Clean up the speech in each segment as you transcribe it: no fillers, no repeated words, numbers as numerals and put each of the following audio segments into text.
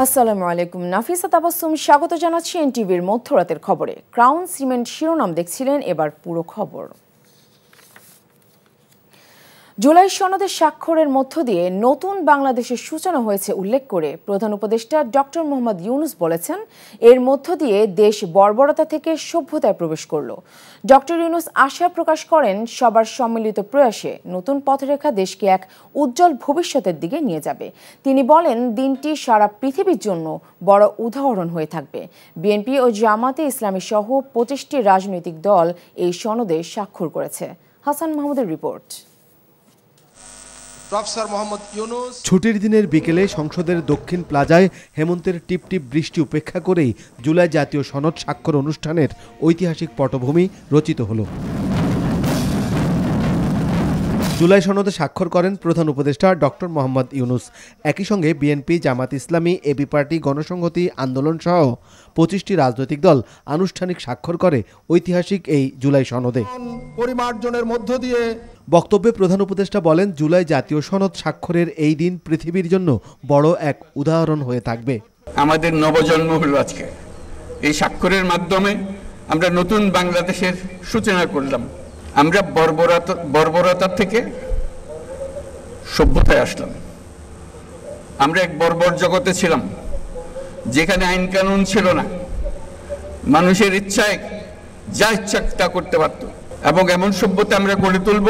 আসসালামু আলাইকুম। নাফিসা তাবাসসুম স্বাগত জানাচ্ছি এনটিভির মধ্যরাতের খবরে। ক্রাউন সিমেন্ট শিরোনাম দেখছিলেন, এবার পুরো খবর। জুলাই সনদে স্বাক্ষরের মধ্য দিয়ে নতুন বাংলাদেশের সূচনা হয়েছে উল্লেখ করে প্রধান উপদেষ্টা ডক্টর মোহাম্মদ ইউনূস বলেছেন, এর মধ্য দিয়ে দেশ বর্বরতা থেকে সভ্যতায় প্রবেশ করল। ডক্টর ইউনূস আশা প্রকাশ করেন, সবার সম্মিলিত প্রয়াসে নতুন পথরেখা দেশকে এক উজ্জ্বল ভবিষ্যতের দিকে নিয়ে যাবে। তিনি বলেন, দিনটি সারা পৃথিবীর জন্য বড় উদাহরণ হয়ে থাকবে। বিএনপি ও জামাতে ইসলামী সহ 25টি রাজনৈতিক দল এই সনদে স্বাক্ষর করেছে। হাসান মাহমুদের রিপোর্ট। ছুটির দিনের বিকেলে সংসদের দক্ষিণ প্লাজায় হেমন্তের টিপটিপ বৃষ্টি উপেক্ষা করেই জুলাই জাতীয় সনদ স্বাক্ষর অনুষ্ঠানের ঐতিহাসিক পটভূমি রচিত হলো। জুলাই সনদে স্বাক্ষর করেন প্রধান উপদেষ্টা ডক্টর মোহাম্মদ ইউনূস। একই সঙ্গে BNP, Jamaat Islami, AB party, গণসংহতি আন্দোলন সহ 25টি রাজনৈতিক দল আনুষ্ঠানিক স্বাক্ষর করে ঐতিহাসিক এই জুলাই সনদে। পরিমার্জনের মধ্য দিয়ে বক্তব্যে প্রধান উপদেষ্টা বলেন, জুলাই জাতীয় সনদ স্বাক্ষরের এই দিন পৃথিবীর জন্য বড় এক উদাহরণ হয়ে থাকবে। আমাদের নবজন্ম হলো আজকে। এই স্বাক্ষরের মাধ্যমে আমরা নতুন বাংলাদেশের সূচনা করলাম। আমরা বর্বরতা থেকে সভ্যতায় আসলাম। আমরা এক বর্বর জগতে ছিলাম, যেখানে আইন কানুন ছিল না, মানুষের ইচ্ছায় যা ইচ্ছা তা করতে পারত, এবং এমন সভ্যতা আমরা গড়ে তুলব,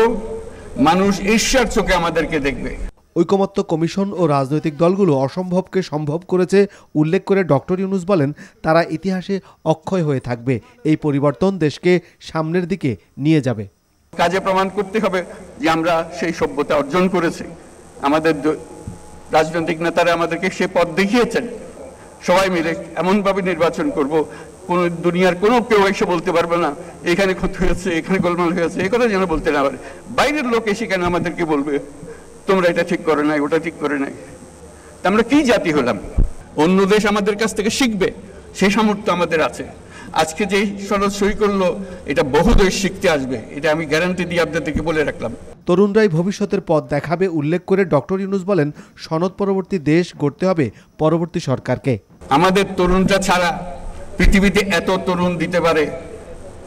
মানুষ ঈর্ষার চোখে আমাদেরকে দেখবে। ঐকমত্য কমিশন ও রাজনৈতিক দলগুলো অসম্ভবকে সম্ভব করেছে উল্লেখ করে ডক্টর ইউনূস বলেন, তারা ইতিহাসে অক্ষয় হয়ে থাকবে। এই পরিবর্তন দেশকে সামনের দিকে নিয়ে যাবে। কাজে প্রমাণ করতে হবে যে আমরা সেই সভ্যতা অর্জন করেছি। আমাদের রাজনৈতিক নেতারা আমাদেরকে সে পথ দেখিয়েছেন। সবাই মিলে এমনভাবে নির্বাচন করব, কোন দুনিয়ার কোনো কেউ এসে বলতে পারবে না এখানে ক্ষতি হয়েছে, এখানে গোলমাল হয়েছে, এই কথা যেন বলতে না পারে। বাইরের লোক এসে কেন আমাদেরকে বলবে তোমরা এটা ঠিক করে নাই, ওটা ঠিক করে নাই। আমরা কি জাতি হলাম? অন্য দেশ আমাদের কাছ থেকে শিখবে, সেই সামর্থ্য আমাদের আছে। আজকে যে সনদ সই করলো, এটা বহু দেশ শিখতে আসবে, এটা আমি গ্যারান্টি দিয়ে আপনাদেরকে বলে রাখলাম। তরুণরাই ভবিষ্যতের পথ দেখাবে উল্লেখ করে ডক্টর ইউনূস বলেন, সনদ পরবর্তী দেশ গড়তে হবে পরবর্তী সরকারকে। আমাদের তরুণরা ছাড়া পৃথিবীতে এত তরুণ দিতে পারে,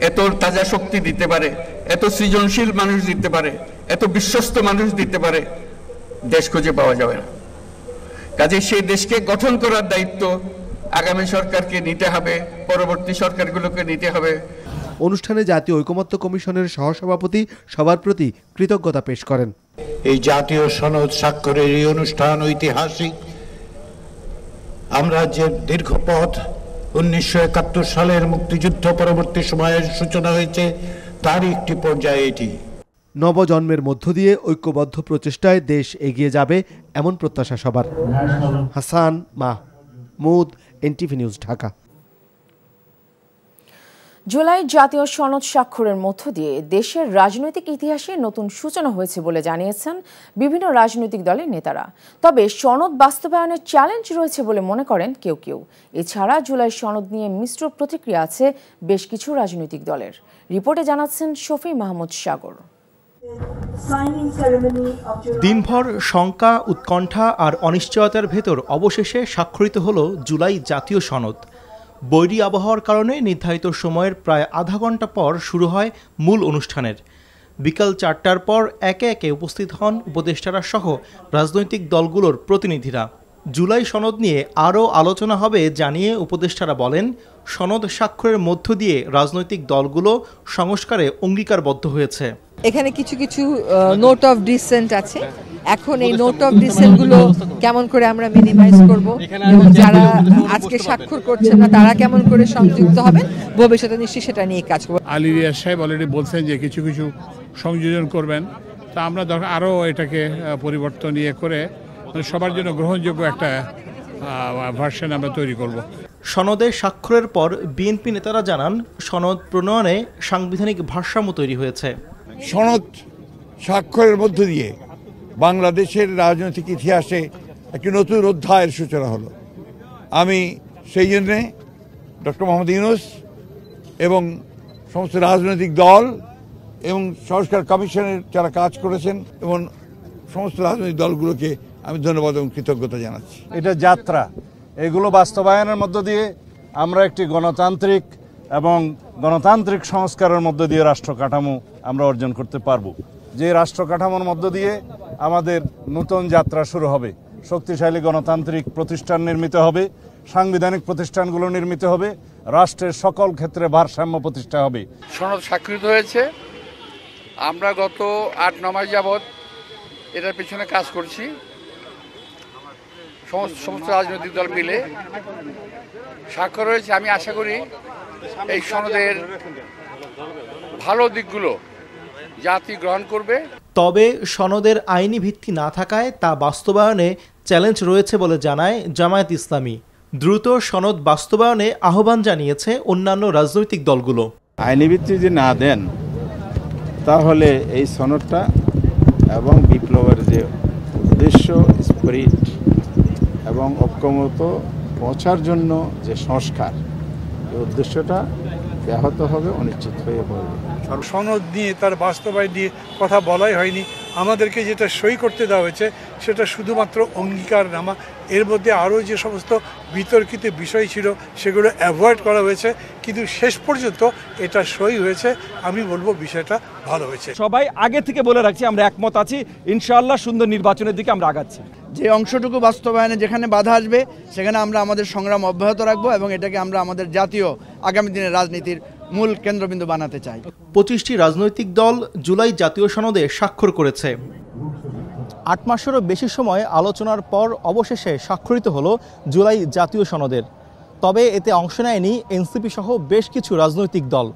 এত তাজা শক্তি দিতে পারে, এত সৃজনশীল মানুষ দিতে পারে, এত বিশ্বস্ত মানুষ দিতে পারে, দেশ খুঁজে পাওয়া যাবে না। কাজে সেই দেশকে গঠন করার দায়িত্ব আগামী সরকারকে নিতে হবে, পরবর্তী সরকারগুলোকে নিতে হবে। অনুষ্ঠানে জাতীয় ঐকমত্য কমিশনের সহসভাপতি সবার প্রতি কৃতজ্ঞতা পেশ করেন। এই জাতীয় সনদ স্বাক্ষরের এই অনুষ্ঠান ঐতিহাসিক। আমরা যে দীর্ঘ পথ 1971 সালের মুক্তিযুদ্ধ পরবর্তী সময়ের সূচনা হয়েছে, তার একটি পর্যায়ে এটি। নবজন্মের মধ্য দিয়ে ঐক্যবদ্ধ প্রচেষ্টায় দেশ এগিয়ে যাবে, এমন প্রত্যাশা সবার। Hasan Mahmud, NTV news, Dhaka. July জাতীয় সনদ স্বাক্ষরের মধ্য দিয়ে দেশের রাজনৈতিক ইতিহাসে নতুন সূচনা হয়েছে বলে জানিয়েছেন বিভিন্ন রাজনৈতিক দলের নেতারা। তবে সনদ বাস্তবায়নের চ্যালেঞ্জ রয়েছে বলে মনে করেন কেউ কেউ। এছাড়া জুলাই সনদ নিয়ে মিশ্র প্রতিক্রিয়া আছে বেশ কিছু রাজনৈতিক দলের। রিপোর্টে জানাচ্ছেন শফি মাহমুদ সাগর। দিনভর শঙ্কা, উৎকণ্ঠা আর অনিশ্চয়তার ভেতর অবশেষে স্বাক্ষরিত হলো জুলাই জাতীয় সনদ। বৈরী আবহাওয়ার কারণে নির্ধারিত সময়ের প্রায় আধা ঘন্টা পর শুরু হয় মূল অনুষ্ঠানের। বিকাল 4টার পর একে একে উপস্থিত হন উপদেষ্টারা সহ রাজনৈতিক দলগুলোর প্রতিনিধিরা। জুলাই সনদ নিয়ে আরও আলোচনা হবে জানিয়ে উপদেষ্টারা বলেন, সনদ স্বাক্ষরের মধ্য দিয়ে রাজনৈতিক দলগুলো সংস্কারে অঙ্গীকারবদ্ধ হয়েছে। এখানে কিছু কিছু নোট অফ ডিসেন্ট আছে। এখন এই নোট অফ ডিসেন্ট গুলো কেমন করে আমরা মিনিমাইজ করব, এবং যারা আজকে স্বাক্ষর করছেন না তারা কেমন করে সংযুক্ত হবেন, ভবিষ্যতে নিশ্চয়ই সেটা নিয়ে কাজ করব। আলী রিয়াজ সাহেব অলরেডি বলছেন যে কিছু কিছু সংযোজন করবেন, তা আমরা আরও এটাকে পরিবর্তন করে সবার জন্য গ্রহণযোগ্য একটা ভার্সন আমরা তৈরি করব। সনদে স্বাক্ষরের পর বিএনপি নেতারা জানান, সনদ প্রণয়নে সাংবিধানিক ভারসাম্য তৈরি হয়েছে। সনদ স্বাক্ষরের মধ্য দিয়ে বাংলাদেশের রাজনৈতিক ইতিহাসে একটি নতুন অধ্যায়ের সূচনা হলো। আমি সেই জন্যে ডক্টর মোহাম্মদ ইউনূস এবং সমস্ত রাজনৈতিক দল এবং সংস্কার কমিশনের যারা কাজ করেছেন এবং সমস্ত রাজনৈতিক দলগুলোকে আমি ধন্যবাদ এবং কৃতজ্ঞতা জানাচ্ছি। এটা যাত্রা, এগুলো বাস্তবায়নের মধ্য দিয়ে আমরা একটি গণতান্ত্রিক এবং গণতান্ত্রিক সংস্কারের মধ্য দিয়ে রাষ্ট্র কাঠামো আমরা অর্জন করতে পারব। যে রাষ্ট্র কাঠামোর মধ্য দিয়ে আমাদের নতুন যাত্রা শুরু হবে, শক্তিশালী গণতান্ত্রিক প্রতিষ্ঠান নির্মিত হবে, সাংবিধানিক প্রতিষ্ঠানগুলো নির্মিত হবে, রাষ্ট্রের সকল ক্ষেত্রে ভারসাম্য প্রতিষ্ঠা হবে। সনদ স্বাক্ষরিত হয়েছে। আমরা গত 8-9 মাস যাবৎ এটার পিছনে কাজ করছি, সমস্ত রাজনৈতিক দল মিলে স্বাক্ষর হয়েছে। আমি আশা করি এই সনদের ভালো দিকগুলো জাতি গ্রহণ করবে। তবে সনদের আইনি ভিত্তি না থাকায় তা বাস্তবায়নে চ্যালেঞ্জ রয়েছে বলে জানায় জামায়াত ইসলামী। দ্রুত সনদ বাস্তবায়নে আহ্বান জানিয়েছে অন্যান্য রাজনৈতিক দলগুলো। আইনি ভিত্তি যদি না দেন তাহলে এই সনদটা এবং বিপ্লবের যে উদ্দেশ্য, স্পিরিট এবং ঐক্যমত পৌঁছার জন্য যে সংস্কার, এই উদ্দেশ্যটা ব্যাহত হবে, অনিশ্চিত হয়ে পড়বে। সনদ নিয়ে তার বাস্তবায়ন নিয়ে কথা বলাই হয়নি। আমাদেরকে যেটা সই করতে দেওয়া হয়েছে সেটা শুধুমাত্র অঙ্গীকারনামা। এর মধ্যে আরও যে সমস্ত বিতর্কিত বিষয় ছিল সেগুলো অ্যাভয়েড করা হয়েছে, কিন্তু শেষ পর্যন্ত এটা সই হয়েছে। আমি বলবো বিষয়টা ভালো হয়েছে। সবাই আগে থেকে বলে রাখছি আমরা একমত আছি, ইনশাআল্লাহ সুন্দর নির্বাচনের দিকে আমরা আগাচ্ছি। যে অংশটুকু বাস্তবায়নে যেখানে বাধা আসবে সেখানে আমরা আমাদের সংগ্রাম অব্যাহত রাখবো এবং এটাকে আমরা আমাদের জাতীয় আগামী দিনের রাজনীতির মূল কেন্দ্রবিন্দু বানাতে চাই। 25টি রাজনৈতিক দল জুলাই জাতীয় সনদে স্বাক্ষর করেছে। 8 মাসেরও বেশি সময় আলোচনার পর অবশেষে স্বাক্ষরিত হলো জুলাই জাতীয় সনদের। তবে এতে অংশ নেয়নি এনসিপি সহ বেশ কিছু রাজনৈতিক দল।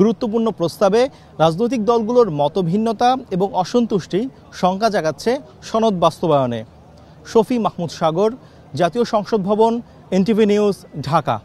গুরুত্বপূর্ণ প্রস্তাবে রাজনৈতিক দলগুলোর মতভিন্নতা এবং অসন্তুষ্টি শঙ্কা জাগাচ্ছে সনদ বাস্তবায়নে। শফি মাহমুদ সাগর, জাতীয় সংসদ ভবন, এনটিভি নিউজ, ঢাকা।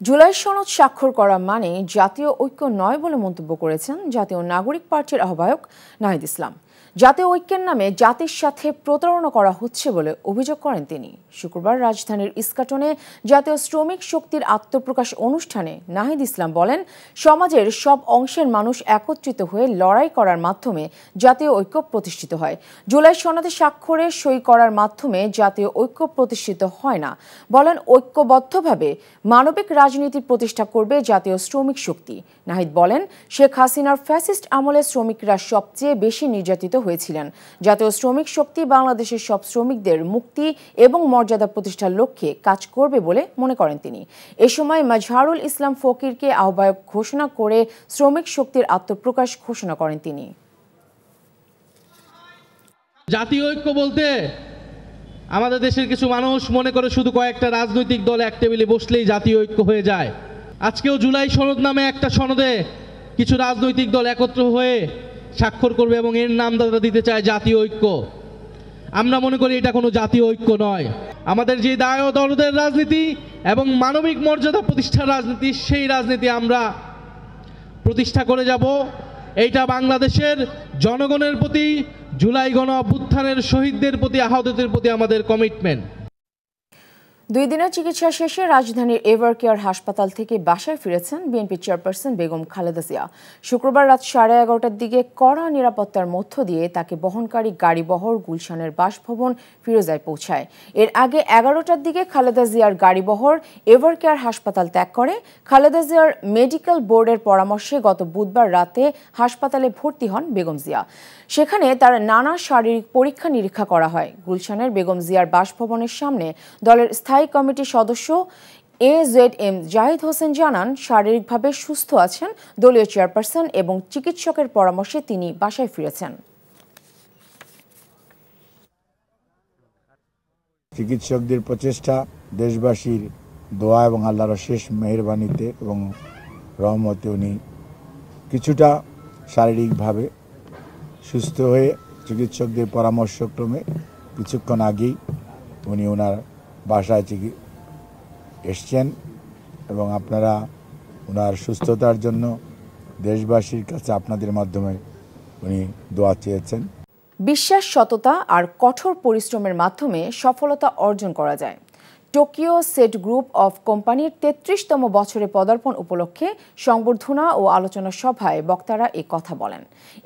জুলাই সনদ স্বাক্ষর করা মানে জাতীয় ঐক্য নয় বলে মন্তব্য করেছেন জাতীয় নাগরিক পার্টির আহ্বায়ক নাহিদ ইসলাম। জাতীয় ঐক্যের নামে জাতির সাথে প্রতারণা করা হচ্ছে বলে অভিযোগ করেন তিনি। শুক্রবার রাজধানীর ইস্কাটনে জাতীয় শ্রমিক শক্তির আত্মপ্রকাশ অনুষ্ঠানে নাহিদ ইসলাম বলেন, সমাজের সব অংশের মানুষ একত্রিত হয়ে লড়াই করার মাধ্যমে জাতীয় ঐক্য প্রতিষ্ঠিত হয়। জুলাই সনদে স্বাক্ষরে সই করার মাধ্যমে জাতীয় ঐক্য প্রতিষ্ঠিত হয় না। বলেন, ঐক্যবদ্ধভাবে মানবিক রাজনীতি প্রতিষ্ঠা করবে জাতীয় শ্রমিক শক্তি। নাহিদ বলেন, শেখ হাসিনার ফ্যাসিস্ট আমলে শ্রমিকরা সবচেয়ে বেশি নির্যাতিত হয়েছিলেন। জাতীয় শ্রমিক শক্তি বাংলাদেশের সব শ্রমিকদের মুক্তি এবং মর্যাদা প্রতিষ্ঠার লক্ষ্যে কাজ করবে বলে মনে করেন তিনি। এ সময় মাজহারুল ইসলাম ফকিরকে আহ্বায়ক ঘোষণা করে শ্রমিক শক্তির আত্মপ্রকাশ ঘোষণা করেন তিনি। জাতীয় ঐক্য বলতে আমাদের দেশের কিছু মানুষ মনে করে শুধু কয়েকটা রাজনৈতিক দল এক টেবিলে বসলেই জাতীয় ঐক্য হয়ে যায়। আজকেও জুলাই সনদ নামে একটা সনদে কিছু রাজনৈতিক দল একত্র হয়ে স্বাক্ষর করবে এবং এর নাম তারা দিতে চায় জাতীয় ঐক্য। আমরা মনে করি এটা কোনো জাতীয় ঐক্য নয়। আমাদের যে দায় ও দরদের রাজনীতি এবং মানবিক মর্যাদা প্রতিষ্ঠার রাজনীতি, সেই রাজনীতি আমরা প্রতিষ্ঠা করে যাব। এইটা বাংলাদেশের জনগণের প্রতি, জুলাই গণ অভ্যুত্থানের শহীদদের প্রতি, আহতদের প্রতি আমাদের কমিটমেন্ট। 2 দিনের চিকিৎসা শেষে রাজধানীর এভার কেয়ার হাসপাতাল থেকে বাসায় ফিরেছেন বিএনপি চেয়ারপারসন বেগম খালেদা জিয়া। শুক্রবার রাত 11:30টার দিকে কড়া নিরাপত্তার মধ্য দিয়ে তাকে বহনকারী গাড়িবহর গুলশানের বাসভবন ফিরোজায় পৌঁছায়। এর আগে 11টার দিকে খালেদা জিয়ার গাড়িবহর এভার কেয়ার হাসপাতাল ত্যাগ করে। খালেদা জিয়ার মেডিকেল বোর্ডের পরামর্শে গত বুধবার রাতে হাসপাতালে ভর্তি হন বেগম জিয়া। সেখানে তার নানা শারীরিক পরীক্ষা নিরীক্ষা করা হয়। গুলশানের বেগম জিয়ার বাসভবনের সামনে দলের স্থায়ী কমিটির সদস্য AZM জাহিদ হোসেন জানান, শারীরিকভাবে সুস্থ আছেন দলীয় চেয়ারপারসন এবং চিকিৎসকের পরামর্শে তিনি বাসায় ফিরেছেন। চিকিৎসকদের প্রচেষ্টা, দেশবাসীর দোয়া এবং আল্লাহর শেষ মেহেরবানিতে এবং রহমতে উনি কিছুটা শারীরিকভাবে সুস্থ হয়ে চিকিৎসকদের পরামর্শক্রমে কিছুক্ষণ আগেই উনি ওনার বাসায় এসছেন এবং আপনারা ওনার সুস্থতার জন্য দেশবাসীর কাছে আপনাদের মাধ্যমে উনি দোয়া চেয়েছেন। বিশ্বাস, সততা আর কঠোর পরিশ্রমের মাধ্যমে সফলতা অর্জন করা যায়। টোকিও সেট গ্রুপ অফ কোম্পানির ৩৩তম বছরে পদার্পণ উপলক্ষে সংবর্ধনা ও আলোচনা সভায় বক্তারা এ কথা বলেন।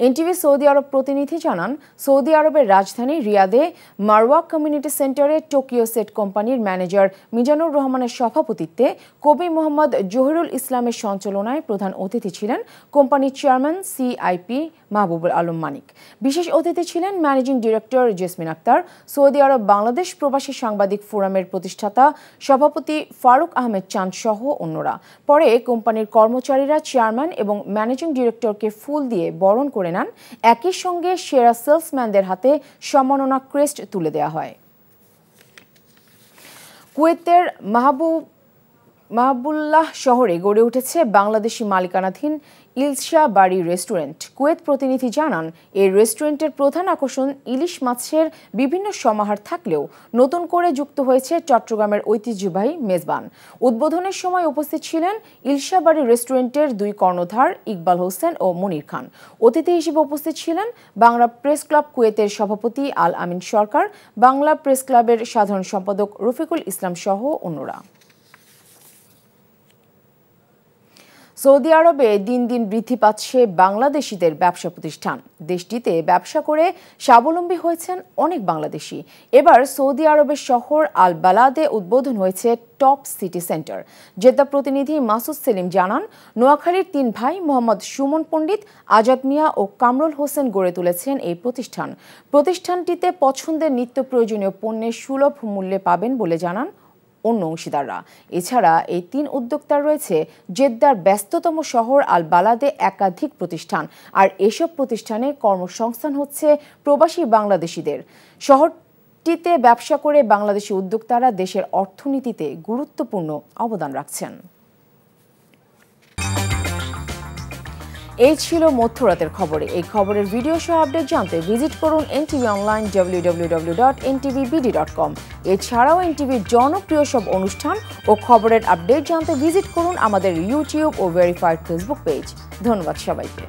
এনটিভি সৌদি আরব প্রতিনিধি জানান, সৌদি আরবের রাজধানী রিয়াদে মারওয়া কমিউনিটি সেন্টারে টোকিও সেট কোম্পানির ম্যানেজার মিজানুর রহমানের সভাপতিত্বে কবি মোহাম্মদ জহিরুল ইসলামের সঞ্চালনায় প্রধান অতিথি ছিলেন কোম্পানির চেয়ারম্যান সিআইপি মাহবুবুল আলম মানিক। বিশেষ অতিথি ছিলেন managing director Jesmin Akter, Saudi Arab Bangladesh প্রবাসী সাংবাদিক ফোরামের প্রতিষ্ঠাতা সভাপতি ফারুক আহমেদ চাঁদ সহ অন্যরা। পরে কোম্পানির কর্মচারীরা চেয়ারম্যান এবং ম্যানেজিং ডিরেক্টরকে ফুল দিয়ে বরণ করে নেন। একই সঙ্গে সেরা সেলসম্যানদের হাতে সম্মাননা ক্রেস্ট তুলে দেওয়া হয়। কুয়েতের মাহবুল্লাহ শহরে গড়ে উঠেছে বাংলাদেশি মালিকানাধীন ইলশা বাড়ি রেস্টুরেন্ট। কুয়েত প্রতিনিধি জানান, এই রেস্টুরেন্টের প্রধান আকর্ষণ ইলিশ মাছের বিভিন্ন সমাহার থাকলেও নতুন করে যুক্ত হয়েছে চট্টগ্রামের ঐতিহ্যবাহী মেজবান। উদ্বোধনের সময় উপস্থিত ছিলেন ইলশা বাড়ি রেস্টুরেন্টের 2 কর্ণধার ইকবাল হোসেন ও মনির খান। অতিথি হিসেবে উপস্থিত ছিলেন বাংলা প্রেস ক্লাব কুয়েতের সভাপতি আল আমিন সরকার, বাংলা প্রেস ক্লাবের সাধারণ সম্পাদক রফিকুল ইসলাম সহ অন্যরা। সৌদি আরবে দিন দিন বৃদ্ধি পাচ্ছে বাংলাদেশিদের ব্যবসা প্রতিষ্ঠান। দেশটিতে ব্যবসা করে স্বাবলম্বী হয়েছেন অনেক বাংলাদেশি। এবার সৌদি আরবের শহর আল বালাদে উদ্বোধন হয়েছে টপ সিটি সেন্টার। জেদ্দা প্রতিনিধি মাসুদ সেলিম জানান, নোয়াখালীর 3 ভাই মোহাম্মদ সুমন পণ্ডিত, আজাদ মিয়া ও কামরুল হোসেন গড়ে তুলেছেন এই প্রতিষ্ঠান। প্রতিষ্ঠানটিতে পছন্দের নিত্য প্রয়োজনীয় পণ্যের সুলভ মূল্যে পাবেন বলে জানান অন্য অংশীদাররা। এছাড়া এই 3 উদ্যোক্তার রয়েছে জেদ্দার ব্যস্ততম শহর আল বালাদে একাধিক প্রতিষ্ঠান, আর এসব প্রতিষ্ঠানে কর্মসংস্থান হচ্ছে প্রবাসী বাংলাদেশিদের। শহরটিতে ব্যবসা করে বাংলাদেশি উদ্যোক্তারা দেশের অর্থনীতিতে গুরুত্বপূর্ণ অবদান রাখছেন। এই ছিল মধ্যরাতের খবরে। এই খবরের ভিডিও সহ আপডেট জানতে ভিজিট করুন এনটিভি অনলাইন www.ntvbd.com। এছাড়াও এনটিভির জনপ্রিয় সব অনুষ্ঠান ও খবরের আপডেট জানতে ভিজিট করুন আমাদের ইউটিউব ও ভেরিফাইড ফেসবুক পেজ। ধন্যবাদ সবাইকে।